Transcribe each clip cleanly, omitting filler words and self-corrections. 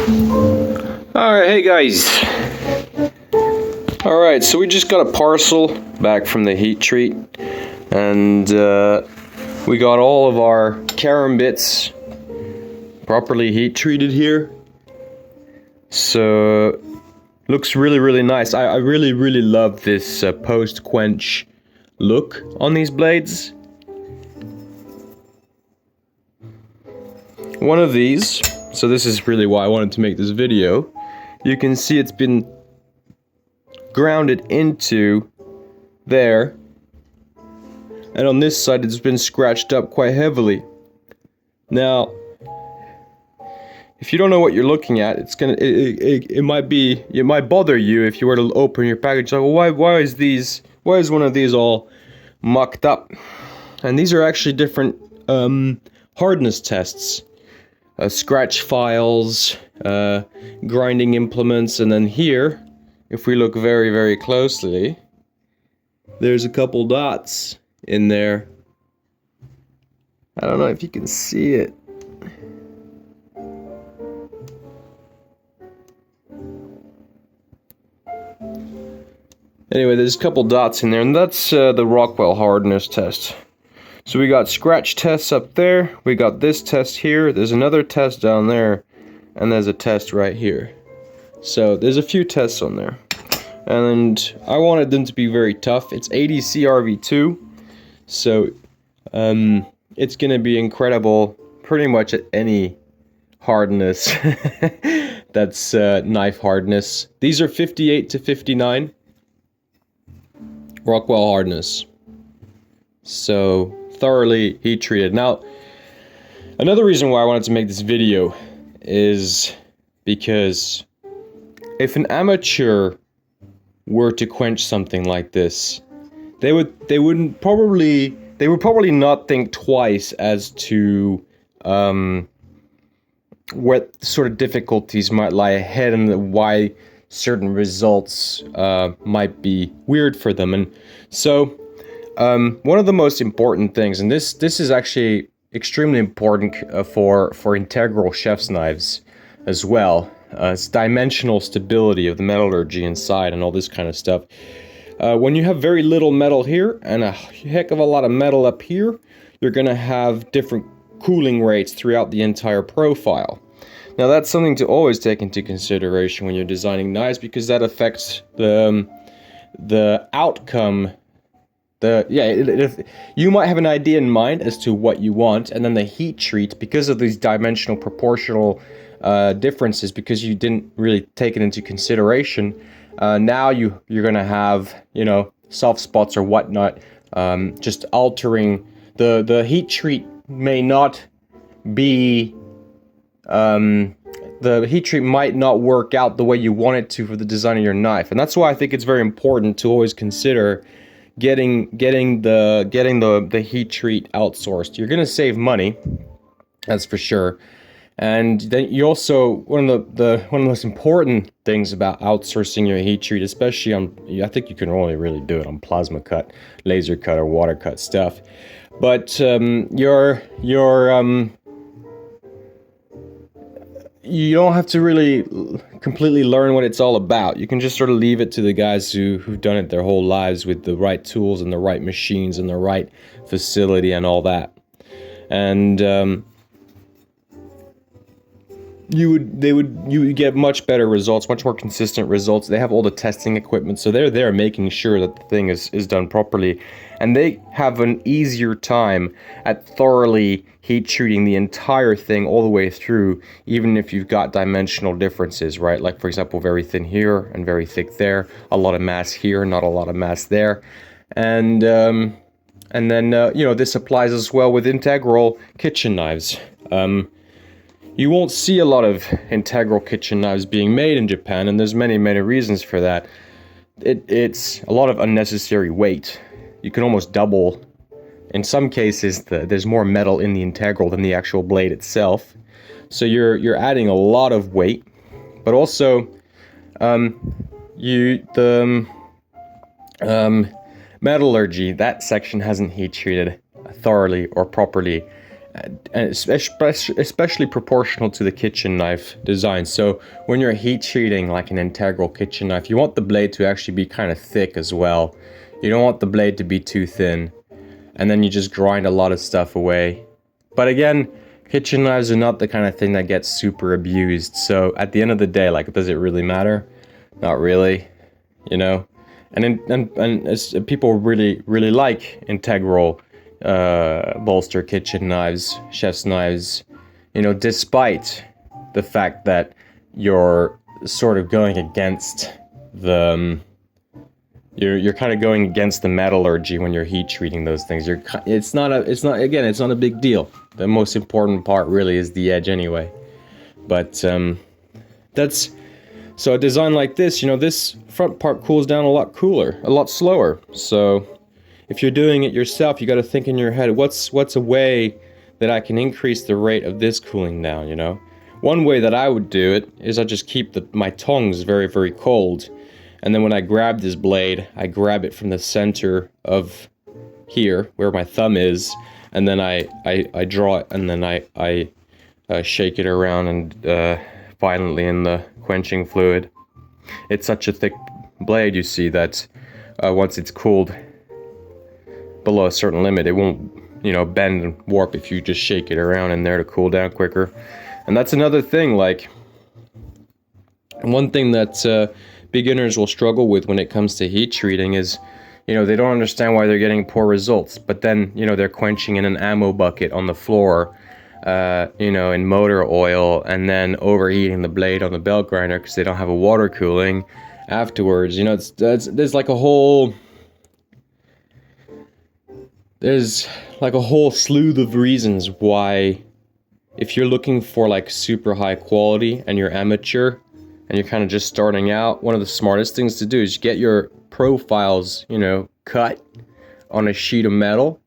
Alright, hey guys. Alright, so we just got a parcel back from the heat treat, and we got all of our karambits properly heat treated here. So looks really nice. I really love this post quench look on these blades. One of these, so this is really why I wanted to make this video. You can see it's been grounded into there, and on this side it's been scratched up quite heavily. Now, if you don't know what you're looking at, it might bother you if you were to open your package. Like, well, why is one of these all mucked up? And these are actually different hardness tests. Scratch files, grinding implements, and then here, if we look very closely, there's a couple dots in there. I don't know if you can see it. Anyway, there's a couple dots in there, and that's the Rockwell hardness test. So we got scratch tests up there, we got this test here, there's another test down there, and there's a test right here. So there's a few tests on there. And I wanted them to be very tough. It's 80 CRV2, so it's gonna be incredible pretty much at any hardness. That's knife hardness. These are 58 to 59 Rockwell hardness. So thoroughly heat treated. Now, another reason why I wanted to make this video is because if an amateur were to quench something like this, they would probably not think twice as to what sort of difficulties might lie ahead and why certain results might be weird for them. And so one of the most important things, and this is actually extremely important for integral chef's knives as well, it's dimensional stability of the metallurgy inside and all this kind of stuff. When you have very little metal here and a heck of a lot of metal up here, you're going to have different cooling rates throughout the entire profile. Now that's something to always take into consideration when you're designing knives, because that affects the outcome. You might have an idea in mind as to what you want, and then the heat treat, because of these dimensional proportional differences, because you didn't really take it into consideration, now you're gonna have, you know, soft spots or whatnot, just altering the heat treat may not be the heat treat might not work out the way you want it to for the design of your knife. And that's why I think it's very important to always consider getting the heat treat outsourced. You're gonna save money, that's for sure. And then you also, one of the most important things about outsourcing your heat treat, especially on, I think you can only really do it on plasma cut, laser cut, or water cut stuff. But you don't have to really completely learn what it's all about. You can just sort of leave it to the guys who've done it their whole lives with the right tools and the right machines and the right facility and all that. And you would get much better results, much more consistent results. They have all the testing equipment, so they're there making sure that the thing is done properly, and they have an easier time at thoroughly heat treating the entire thing all the way through, even if you've got dimensional differences, right? Like, for example, very thin here and very thick there, a lot of mass here, not a lot of mass there. And then you know, this applies as well with integral kitchen knives. You won't see a lot of integral kitchen knives being made in Japan, and there's many reasons for that. It's a lot of unnecessary weight. You can almost double. In some cases, there's more metal in the integral than the actual blade itself. So you're adding a lot of weight, but also metallurgy, that section hasn't heat treated thoroughly or properly. and especially proportional to the kitchen knife design. So when you're heat treating like an integral kitchen knife, you want the blade to actually be kind of thick as well. You don't want the blade to be too thin, and then you just grind a lot of stuff away. But again, kitchen knives are not the kind of thing that gets super abused, so at the end of the day, like, does it really matter? Not really, you know. And people really like integral bolster kitchen knives, chef's knives, you know, despite the fact that you're sort of going against the you're kind of going against the metallurgy when you're heat treating those things. It's not a big deal. The most important part really is the edge anyway. But that's so a design like this, you know, this front part cools down a lot slower. So if you're doing it yourself, you got to think in your head, what's a way that I can increase the rate of this cooling down, you know? One way that I would do it is I just keep my tongs very cold, and then when I grab this blade, I grab it from the center of here, where my thumb is, and then I draw it, and then I shake it around and violently in the quenching fluid. It's such a thick blade, you see, that once it's cooled below a certain limit, it won't, you know, bend and warp if you just shake it around in there to cool down quicker. And that's another thing, like, one thing that beginners will struggle with when it comes to heat treating is, you know, they don't understand why they're getting poor results, but then, you know, they're quenching in an ammo bucket on the floor, you know, in motor oil, and then overheating the blade on the belt grinder because they don't have a water cooling afterwards. You know, there's like a whole slew of reasons why, if you're looking for like super high quality and you're amateur and you're kind of just starting out, one of the smartest things to do is get your profiles, you know, cut on a sheet of metal,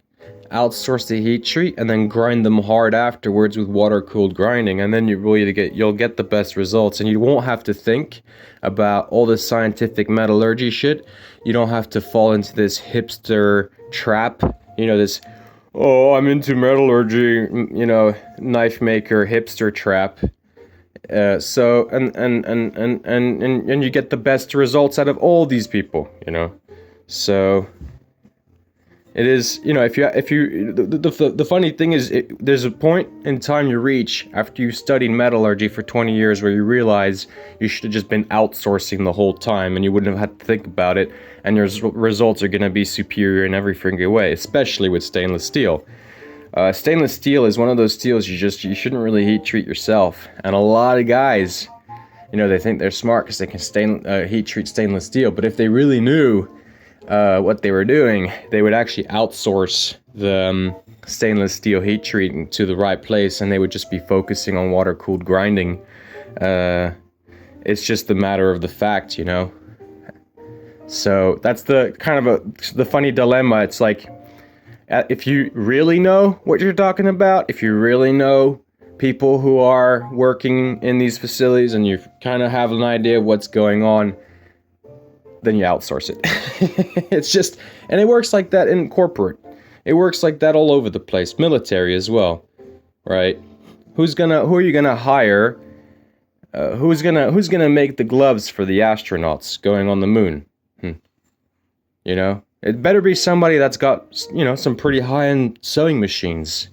outsource the heat treat, and then grind them hard afterwards with water cooled grinding, and then you'll get the best results, and you won't have to think about all this scientific metallurgy shit. You don't have to fall into this hipster trap, you know, this, oh, I'm into metallurgy, you know, knife maker hipster trap. So and you get the best results out of all these people, you know. So it is, you know, the funny thing is, there's a point in time you reach after you've studied metallurgy for 20 years where you realize you should have just been outsourcing the whole time and you wouldn't have had to think about it, and your results are going to be superior in every freaking way, especially with stainless steel. Stainless steel is one of those steels you shouldn't really heat treat yourself, and a lot of guys, you know, they think they're smart because they can heat treat stainless steel, but if they really knew what they were doing, they would actually outsource the stainless steel heat treating to the right place, and they would just be focusing on water cooled grinding. It's just a matter of the fact, you know. So that's the kind of the funny dilemma. It's like, if you really know what you're talking about, if you really know people who are working in these facilities and you kind of have an idea of what's going on, then you outsource it. It's just, and it works like that in corporate. It works like that all over the place. Military as well, right? Who are you gonna hire? Who's gonna make the gloves for the astronauts going on the moon? You know, it better be somebody that's got, you know, some pretty high-end sewing machines.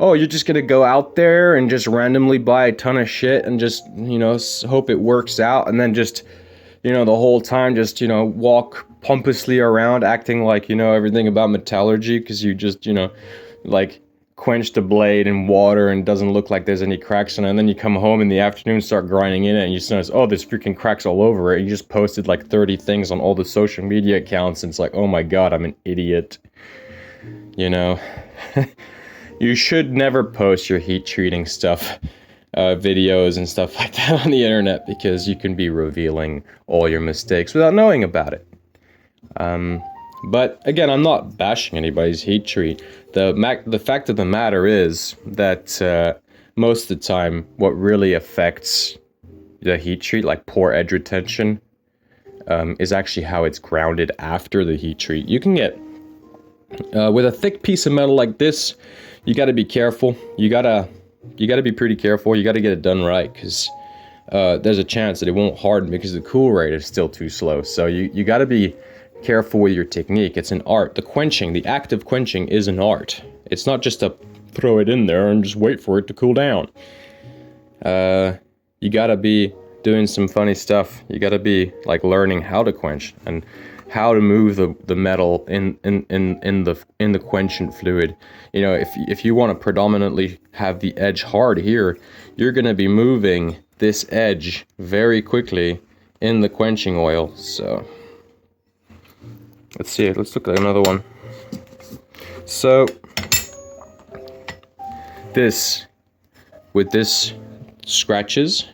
Oh, you're just gonna go out there and just randomly buy a ton of shit and just, you know, hope it works out, and then just, you know, the whole time just, you know, walk pompously around acting like you know everything about metallurgy because you just, you know, like quenched a blade in water and doesn't look like there's any cracks in it, and then you come home in the afternoon, start grinding in it, and you just notice, oh, there's freaking cracks all over it. You just posted like 30 things on all the social media accounts, and it's like, oh my god, I'm an idiot. You know, you should never post your heat treating stuff, videos and stuff like that on the internet, because you can be revealing all your mistakes without knowing about it. But again, I'm not bashing anybody's heat treat. The fact of the matter is that most of the time, what really affects the heat treat, like poor edge retention, is actually how it's grounded after the heat treat. You can get, with a thick piece of metal like this, you got to be careful. You gotta be pretty careful. You got to get it done right, because there's a chance that it won't harden because the cool rate is still too slow. So you got to be careful with your technique. It's an art. The quenching, the act of quenching, is an art. It's not just to throw it in there and just wait for it to cool down. You got to be doing some funny stuff. You got to be like learning how to quench and how to move the metal in the quenchant fluid. You know, if you want to predominantly have the edge hard here, you're going to be moving this edge very quickly in the quenching oil. So let's see it. Let's look at another one. So with this scratches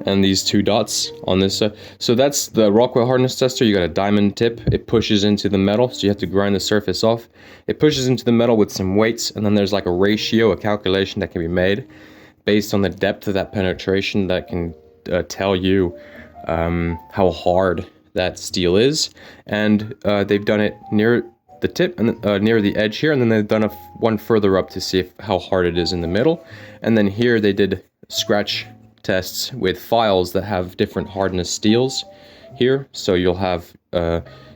and these 2 dots on this side. So that's the Rockwell hardness tester. You got a diamond tip. It pushes into the metal, so you have to grind the surface off. It pushes into the metal with some weights, and then there's like a ratio, a calculation that can be made based on the depth of that penetration that can tell you how hard that steel is. And they've done it near the tip and near the edge here, and then they've done one further up to see how hard it is in the middle. And then here they did scratch tests with files that have different hardness steels here. So you'll have,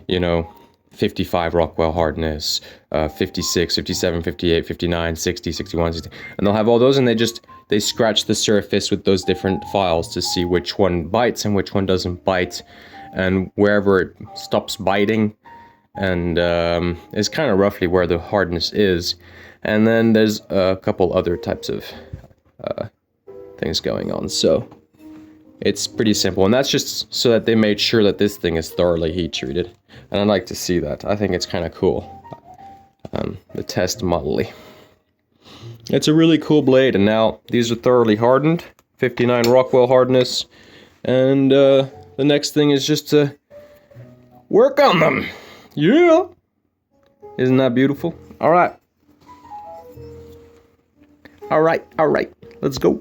you know, 55 Rockwell hardness, 56, 57, 58, 59, 60, 61, 60, and they'll have all those, and they scratch the surface with those different files to see which one bites and which one doesn't bite, and wherever it stops biting, and is kind of roughly where the hardness is. And then there's a couple other types of things going on. So it's pretty simple, and that's just so that they made sure that this thing is thoroughly heat treated, and I'd like to see that. I think it's kind of cool. The test modelly. It's a really cool blade, and now these are thoroughly hardened, 59 Rockwell hardness, and the next thing is just to work on them. Yeah! Isn't that beautiful? Alright. Alright, let's go.